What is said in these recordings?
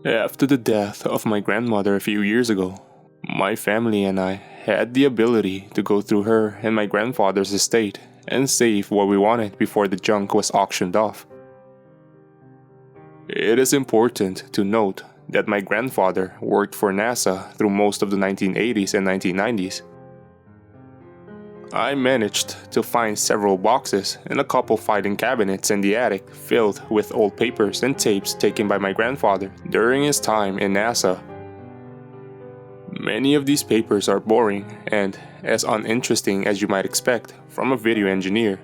After the death of my grandmother a few years ago, my family and I had the ability to go through her and my grandfather's estate and save what we wanted before the junk was auctioned off. It is important to note that my grandfather worked for NASA through most of the 1980s and 1990s. I managed to find several boxes and a couple filing cabinets in the attic filled with old papers and tapes taken by my grandfather during his time in NASA. Many of these papers are boring and as uninteresting as you might expect from a video engineer.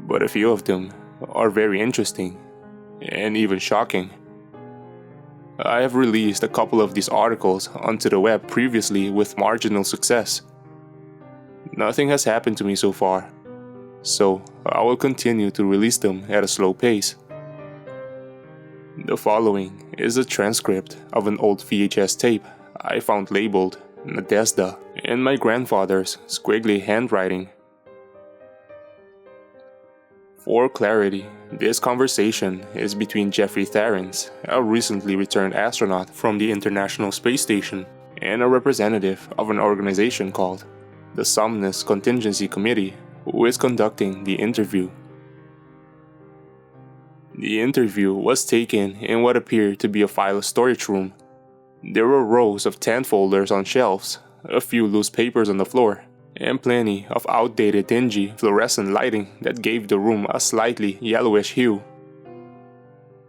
But a few of them are very interesting and even shocking. I have released a couple of these articles onto the web previously with marginal success. Nothing has happened to me so far, so I will continue to release them at a slow pace. The following is a transcript of an old VHS tape I found labeled Nadezdha in my grandfather's squiggly handwriting. For clarity, this conversation is between Jeffrey Tharins, a recently returned astronaut from the International Space Station, and a representative of an organization called the Somnus Contingency Committee, who is conducting the interview. The interview was taken in what appeared to be a file storage room. There were rows of 10 folders on shelves, a few loose papers on the floor, and plenty of outdated dingy fluorescent lighting that gave the room a slightly yellowish hue.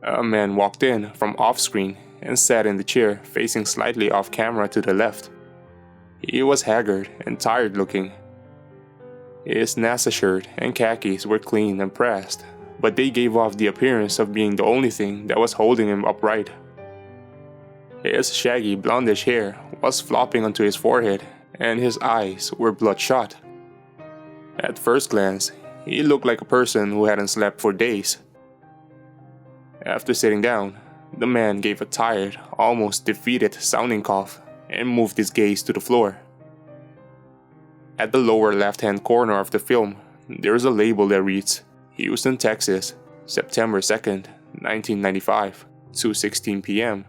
A man walked in from off-screen and sat in the chair facing slightly off-camera to the left. He was haggard and tired-looking. His NASA shirt and khakis were clean and pressed, but they gave off the appearance of being the only thing that was holding him upright. His shaggy blondish hair was flopping onto his forehead, and his eyes were bloodshot. At first glance, he looked like a person who hadn't slept for days. After sitting down, the man gave a tired, almost defeated sounding cough and moved his gaze to the floor. At the lower left-hand corner of the film, there is a label that reads, Houston, Texas, September 2nd, 1995, 2:16 p.m.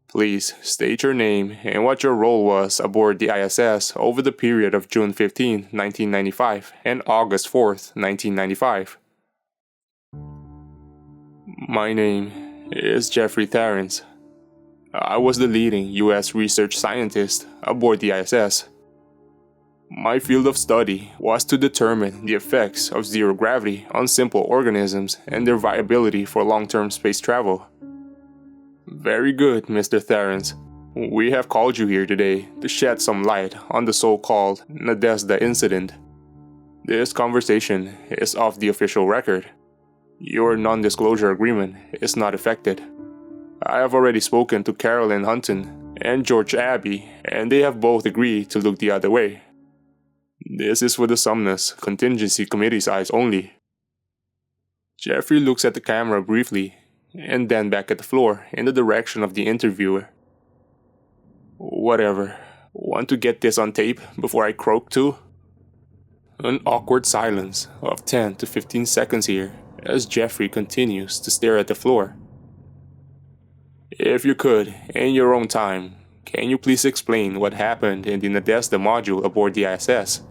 Please state your name and what your role was aboard the ISS over the period of June 15, 1995 and August 4th, 1995. My name is Jeffrey Tharins. I was the leading U.S. research scientist aboard the ISS. My field of study was to determine the effects of zero gravity on simple organisms and their viability for long-term space travel. Very good, Mr. Tharins. We have called you here today to shed some light on the so-called Nadezdha incident. This conversation is off the official record. Your non-disclosure agreement is not affected. I have already spoken to Carolyn Hunton and George Abbey, and they have both agreed to look the other way. This is for the Somnus Contingency Committee's eyes only. Jeffrey looks at the camera briefly, and then back at the floor in the direction of the interviewer. Whatever. Want to get this on tape before I croak too? An awkward silence of 10 to 15 seconds here as Jeffrey continues to stare at the floor. If you could, in your own time, can you please explain what happened in the Nadezdha module aboard the ISS?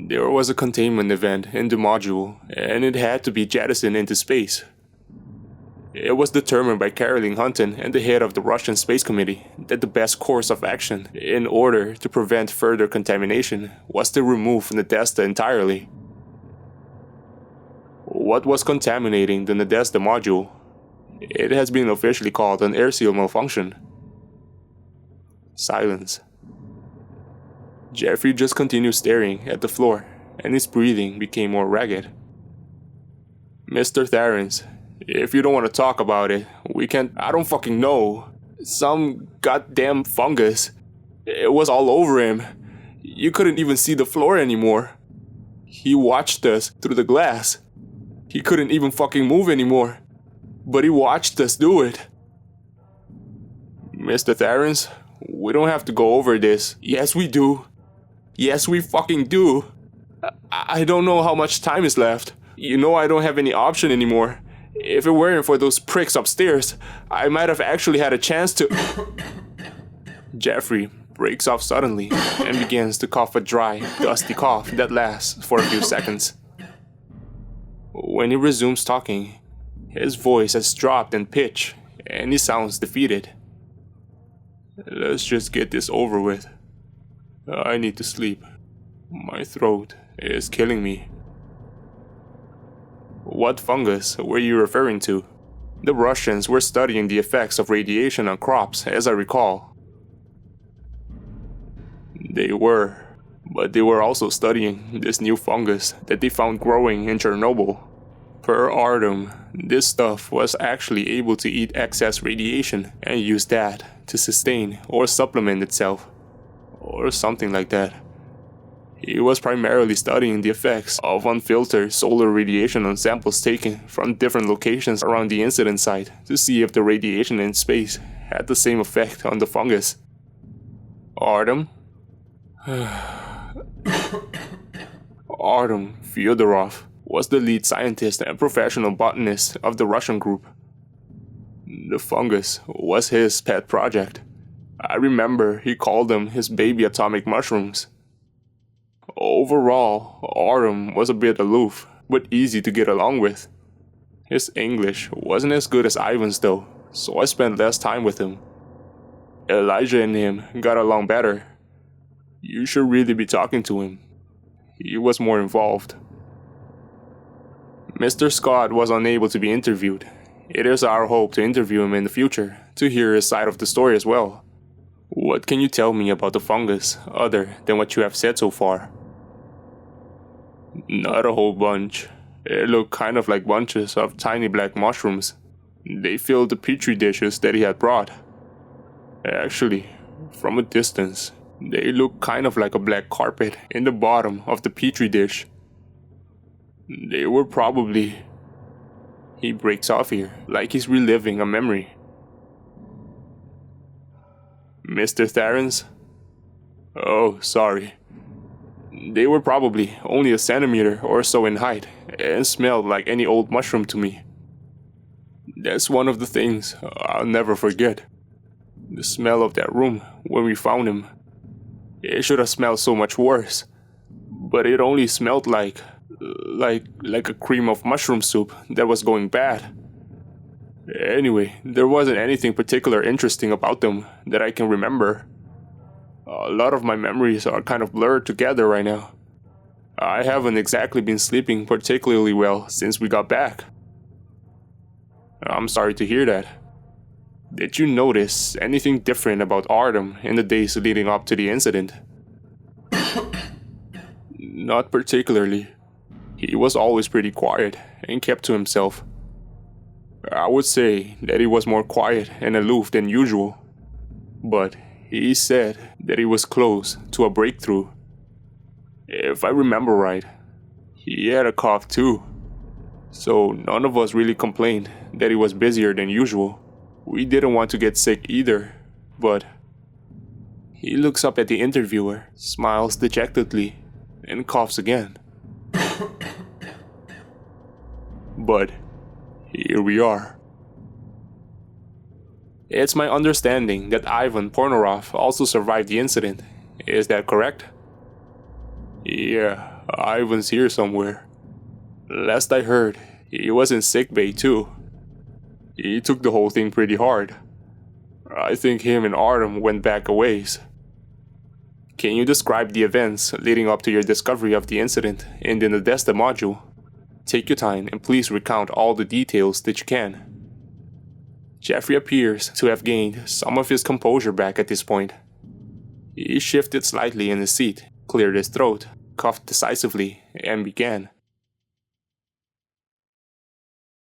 There was a containment event in the module, and it had to be jettisoned into space. It was determined by Carolyn Hunton and the head of the Russian Space Committee that the best course of action in order to prevent further contamination was to remove Nadezdha entirely. What was contaminating the Nadezdha module? It has been officially called an air seal malfunction. Silence. Jeffrey just continued staring at the floor, and his breathing became more ragged. Mr. Tharins, if you don't want to talk about it, we can't. I don't fucking know. Some goddamn fungus. It was all over him. You couldn't even see the floor anymore. He watched us through the glass. He couldn't even fucking move anymore. But he watched us do it. Mr. Tharins, we don't have to go over this. Yes, we do. Yes, we fucking do. I don't know how much time is left. You know I don't have any option anymore. If it weren't for those pricks upstairs, I might have actually had a chance to... Jeffrey breaks off suddenly and begins to cough a dry, dusty cough that lasts for a few seconds. When he resumes talking, his voice has dropped in pitch and he sounds defeated. Let's just get this over with. I need to sleep. My throat is killing me. What fungus were you referring to? The Russians were studying the effects of radiation on crops, as I recall. They were, but they were also studying this new fungus that they found growing in Chernobyl. Per Artem, this stuff was actually able to eat excess radiation and use that to sustain or supplement itself, or something like that. He was primarily studying the effects of unfiltered solar radiation on samples taken from different locations around the incident site to see if the radiation in space had the same effect on the fungus. Artem? Artem Fyodorov was the lead scientist and professional botanist of the Russian group. The fungus was his pet project. I remember he called them his baby atomic mushrooms. Overall, Artem was a bit aloof, but easy to get along with. His English wasn't as good as Ivan's though, so I spent less time with him. Elijah and him got along better. You should really be talking to him. He was more involved. Mr. Scott was unable to be interviewed. It is our hope to interview him in the future, to hear his side of the story as well. What can you tell me about the fungus, other than what you have said so far? Not a whole bunch. It looked kind of like bunches of tiny black mushrooms. They filled the petri dishes that he had brought. Actually, from a distance, they looked kind of like a black carpet in the bottom of the petri dish. They were probably... He breaks off here, like he's reliving a memory. Mr. Tharens? Oh, sorry. They were probably only a centimeter or so in height, and smelled like any old mushroom to me. That's one of the things I'll never forget. The smell of that room when we found him. It should have smelled so much worse, but it only smelled like a cream of mushroom soup that was going bad. Anyway, there wasn't anything particular interesting about them that I can remember. A lot of my memories are kind of blurred together right now. I haven't exactly been sleeping particularly well since we got back. I'm sorry to hear that. Did you notice anything different about Artem in the days leading up to the incident? Not particularly. He was always pretty quiet and kept to himself. I would say that he was more quiet and aloof than usual, but he said that he was close to a breakthrough. If I remember right, he had a cough too, so none of us really complained that he was busier than usual. We didn't want to get sick either, but... He looks up at the interviewer, smiles dejectedly, and coughs again. But here we are. It's my understanding that Ivan Pornorov also survived the incident. Is that correct? Yeah, Ivan's here somewhere. Last I heard, he was in sickbay too. He took the whole thing pretty hard. I think him and Artem went back a ways. Can you describe the events leading up to your discovery of the incident in the Nadezdha module? Take your time and please recount all the details that you can. Jeffrey appears to have gained some of his composure back at this point. He shifted slightly in his seat, cleared his throat, coughed decisively, and began.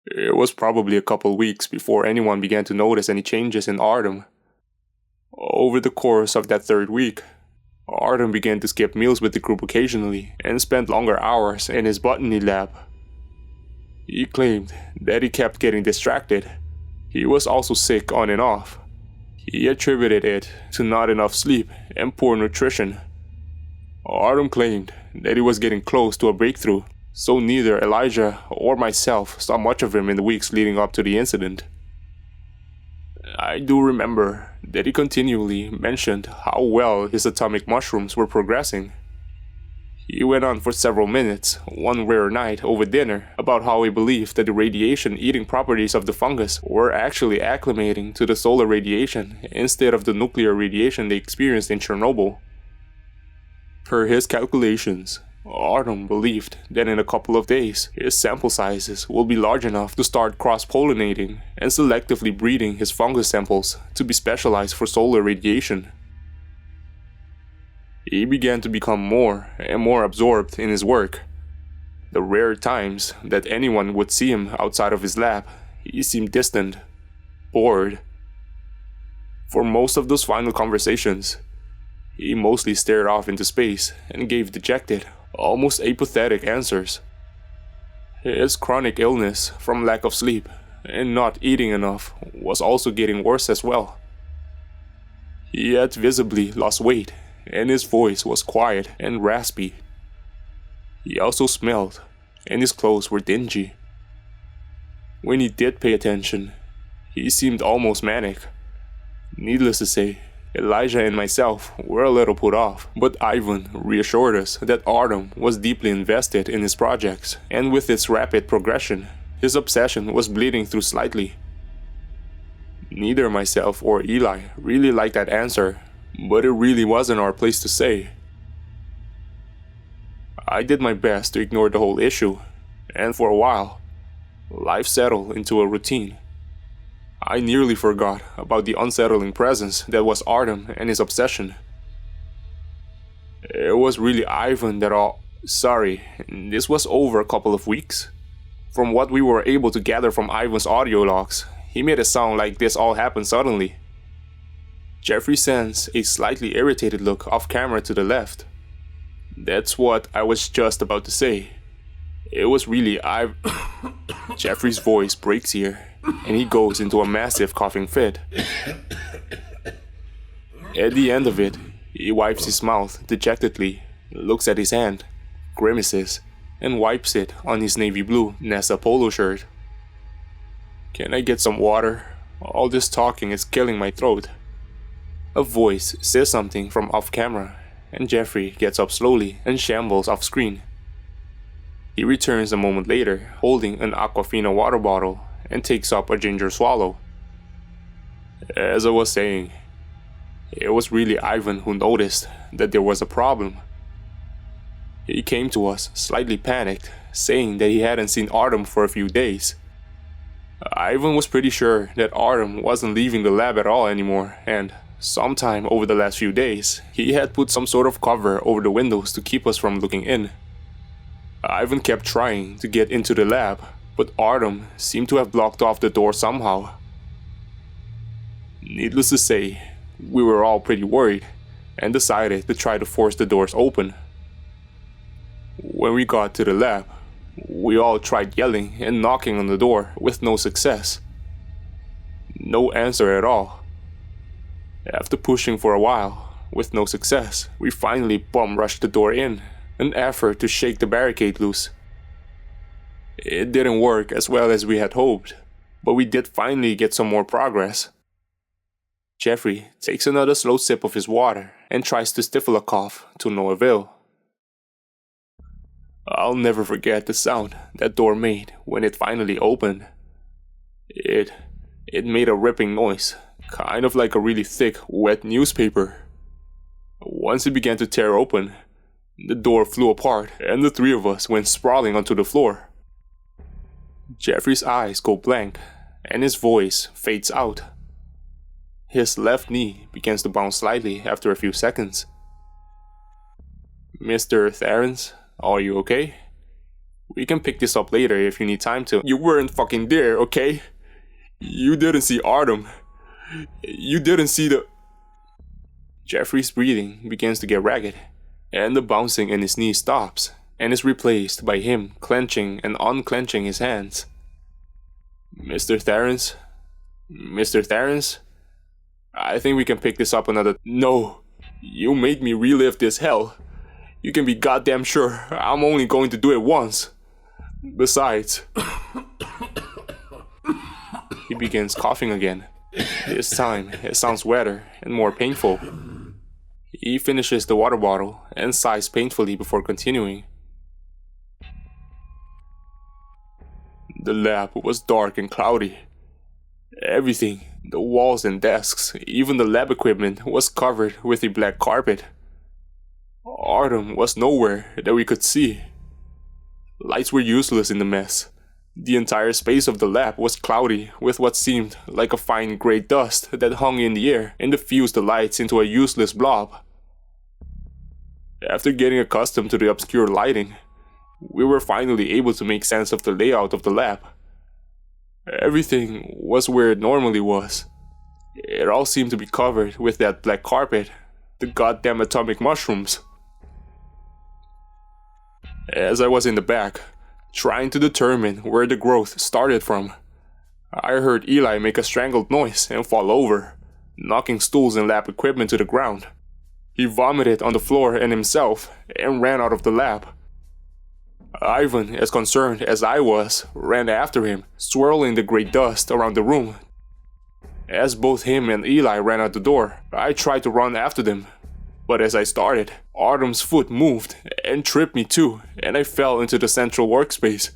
It was probably a couple weeks before anyone began to notice any changes in Artem. Over the course of that third week, Artem began to skip meals with the group occasionally and spent longer hours in his botany lab. He claimed that he kept getting distracted. He was also sick on and off. He attributed it to not enough sleep and poor nutrition. Artem claimed that he was getting close to a breakthrough, so neither Elijah or myself saw much of him in the weeks leading up to the incident. I do remember that he continually mentioned how well his atomic mushrooms were progressing. He went on for several minutes, one rare night over dinner, about how he believed that the radiation-eating properties of the fungus were actually acclimating to the solar radiation instead of the nuclear radiation they experienced in Chernobyl. Per his calculations, Artem believed that in a couple of days, his sample sizes will be large enough to start cross-pollinating and selectively breeding his fungus samples to be specialized for solar radiation. He began to become more and more absorbed in his work. The rare times that anyone would see him outside of his lab, he seemed distant, bored. For most of those final conversations, he mostly stared off into space and gave dejected, almost apathetic answers. His chronic illness from lack of sleep and not eating enough was also getting worse as well. He had visibly lost weight, and his voice was quiet and raspy. He also smelled, and his clothes were dingy. When he did pay attention, he seemed almost manic. Needless to say, Elijah and myself were a little put off, but Ivan reassured us that Artem was deeply invested in his projects, and with its rapid progression, his obsession was bleeding through slightly. Neither myself or Eli really liked that answer, but it really wasn't our place to say. I did my best to ignore the whole issue, and for a while, life settled into a routine. I nearly forgot about the unsettling presence that was Artem and his obsession. It was really Ivan that Sorry, this was over a couple of weeks. From what we were able to gather from Ivan's audio logs, he made it sound like this all happened suddenly. Jeffrey sends a slightly irritated look off camera to the left. That's what I was just about to say. It was really Jeffrey's voice breaks here, and he goes into a massive coughing fit. At the end of it, he wipes his mouth dejectedly, looks at his hand, grimaces, and wipes it on his navy blue NASA polo shirt. Can I get some water? All this talking is killing my throat. A voice says something from off camera, and Jeffrey gets up slowly and shambles off screen. He returns a moment later, holding an Aquafina water bottle, and takes up a ginger swallow. As I was saying, it was really Ivan who noticed that there was a problem. He came to us slightly panicked, saying that he hadn't seen Artem for a few days. Ivan was pretty sure that Artem wasn't leaving the lab at all anymore, and sometime over the last few days, he had put some sort of cover over the windows to keep us from looking in. Ivan kept trying to get into the lab, but Artem seemed to have blocked off the door somehow. Needless to say, we were all pretty worried and decided to try to force the doors open. When we got to the lab, we all tried yelling and knocking on the door with no success. No answer at all. After pushing for a while, with no success, we finally bum-rushed the door in, an effort to shake the barricade loose. It didn't work as well as we had hoped, but we did finally get some more progress. Jeffrey takes another slow sip of his water and tries to stifle a cough to no avail. I'll never forget the sound that door made when it finally opened. It made a ripping noise, kind of like a really thick, wet newspaper. Once it began to tear open, the door flew apart and the three of us went sprawling onto the floor. Jeffrey's eyes go blank and his voice fades out. His left knee begins to bounce slightly after a few seconds. Mr. Therens, are you okay? We can pick this up later if you need time to. You weren't fucking there, okay? You didn't see Artem. You didn't see the... Jeffrey's breathing begins to get ragged, and the bouncing in his knee stops and is replaced by him clenching and unclenching his hands. Mr. Therens? Mr. Therens? I think we can pick this up another... No! You made me relive this hell. You can be goddamn sure I'm only going to do it once. Besides, he begins coughing again. This time, it sounds wetter and more painful. He finishes the water bottle and sighs painfully before continuing. The lab was dark and cloudy. Everything, the walls and desks, even the lab equipment, was covered with a black carpet. Artem was nowhere that we could see. Lights were useless in the mess. The entire space of the lab was cloudy with what seemed like a fine gray dust that hung in the air and diffused the lights into a useless blob. After getting accustomed to the obscure lighting, we were finally able to make sense of the layout of the lab. Everything was where it normally was. It all seemed to be covered with that black carpet, the goddamn atomic mushrooms. As I was in the back, trying to determine where the growth started from, I heard Eli make a strangled noise and fall over, knocking stools and lab equipment to the ground. He vomited on the floor and himself and ran out of the lab. Ivan, as concerned as I was, ran after him, swirling the grey dust around the room. As both him and Eli ran out the door, I tried to run after them. But as I started, Artem's foot moved and tripped me too, and I fell into the central workspace.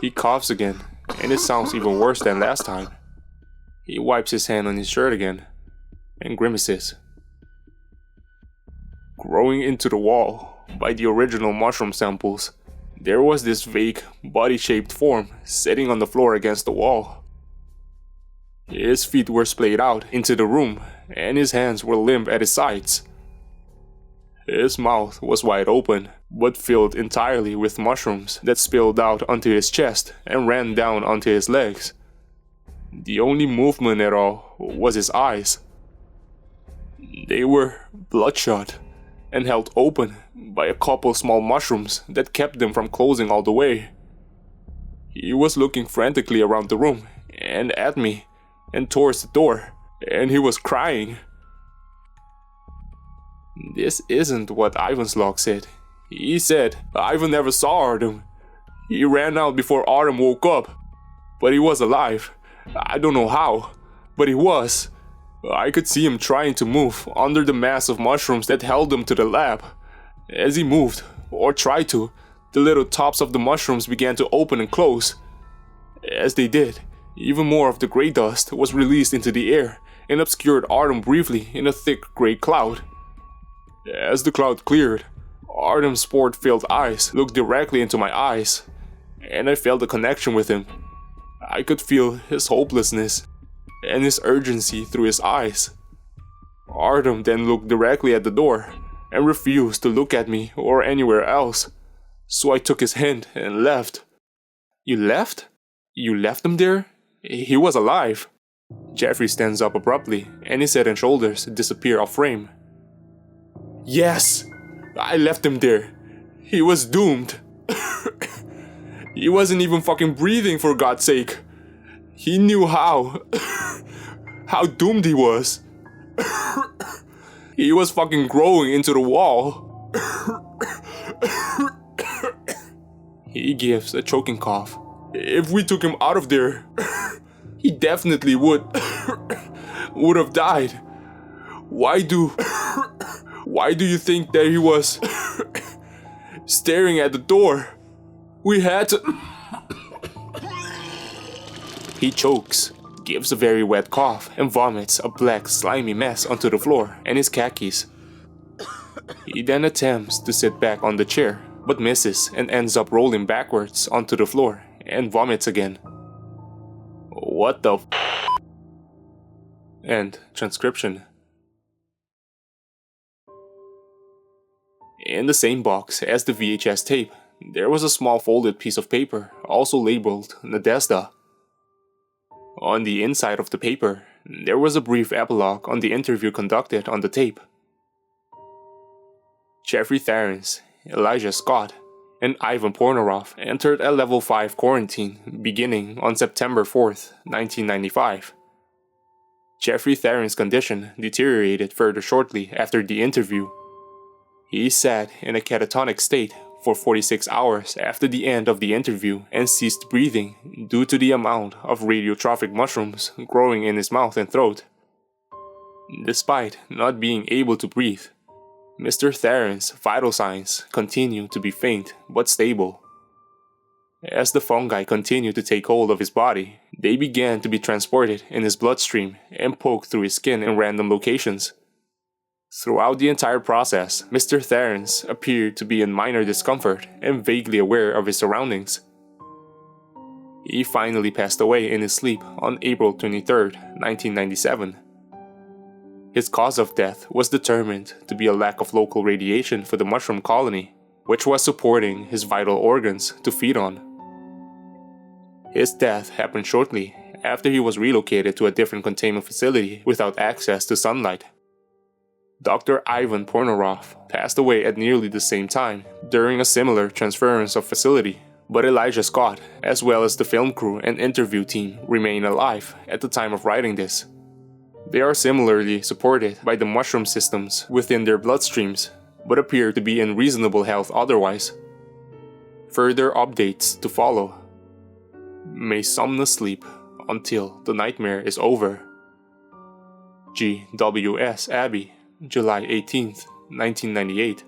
He coughs again, and it sounds even worse than last time. He wipes his hand on his shirt again, and grimaces. Growing into the wall, by the original mushroom samples, there was this vague, body-shaped form sitting on the floor against the wall. His feet were splayed out into the room, and his hands were limp at his sides. His mouth was wide open, but filled entirely with mushrooms that spilled out onto his chest and ran down onto his legs. The only movement at all was his eyes. They were bloodshot and held open by a couple small mushrooms that kept them from closing all the way. He was looking frantically around the room and at me and towards the door, and he was crying. This isn't what Ivan's log said. He said Ivan never saw Artem. He ran out before Artem woke up, but he was alive. I don't know how, but he was. I could see him trying to move under the mass of mushrooms that held him to the lab. As he moved, or tried to, the little tops of the mushrooms began to open and close. As they did, even more of the grey dust was released into the air and obscured Artem briefly in a thick grey cloud. As the cloud cleared, Artem's sport-filled eyes looked directly into my eyes, and I felt a connection with him. I could feel his hopelessness and his urgency through his eyes. Artem then looked directly at the door and refused to look at me or anywhere else, so I took his hand and left. You left? You left him there? He was alive. Jeffrey stands up abruptly, and his head and shoulders disappear off frame. Yes, I left him there. He was doomed. He wasn't even fucking breathing, for God's sake. He knew how doomed he was. He was fucking growing into the wall. He gives a choking cough. If we took him out of there, he definitely would have died. Why do you think that he was staring at the door? We had to... He chokes, gives a very wet cough, and vomits a black slimy mess onto the floor and his khakis. He then attempts to sit back on the chair, but misses and ends up rolling backwards onto the floor and vomits again. What the f***? End transcription. In the same box as the VHS tape, there was a small folded piece of paper, also labeled Nadezdha. On the inside of the paper, there was a brief epilogue on the interview conducted on the tape. Jeffrey Tharens, Elijah Scott, and Ivan Pornorov entered a level 5 quarantine beginning on September 4th, 1995. Jeffrey Tharens' condition deteriorated further shortly after the interview. He sat in a catatonic state for 46 hours after the end of the interview and ceased breathing due to the amount of radiotrophic mushrooms growing in his mouth and throat. Despite not being able to breathe, Mr. Theron's vital signs continued to be faint but stable. As the fungi continued to take hold of his body, they began to be transported in his bloodstream and poked through his skin in random locations. Throughout the entire process, Mr. Theron's appeared to be in minor discomfort and vaguely aware of his surroundings. He finally passed away in his sleep on April 23, 1997. His cause of death was determined to be a lack of local radiation for the mushroom colony, which was supporting his vital organs to feed on. His death happened shortly after he was relocated to a different containment facility without access to sunlight. Dr. Ivan Pornorov passed away at nearly the same time during a similar transference of facility, but Elijah Scott, as well as the film crew and interview team, remain alive at the time of writing this. They are similarly supported by the mushroom systems within their bloodstreams, but appear to be in reasonable health otherwise. Further updates to follow. May Somnus sleep until the nightmare is over. GWS Abbey, July 18, 1998.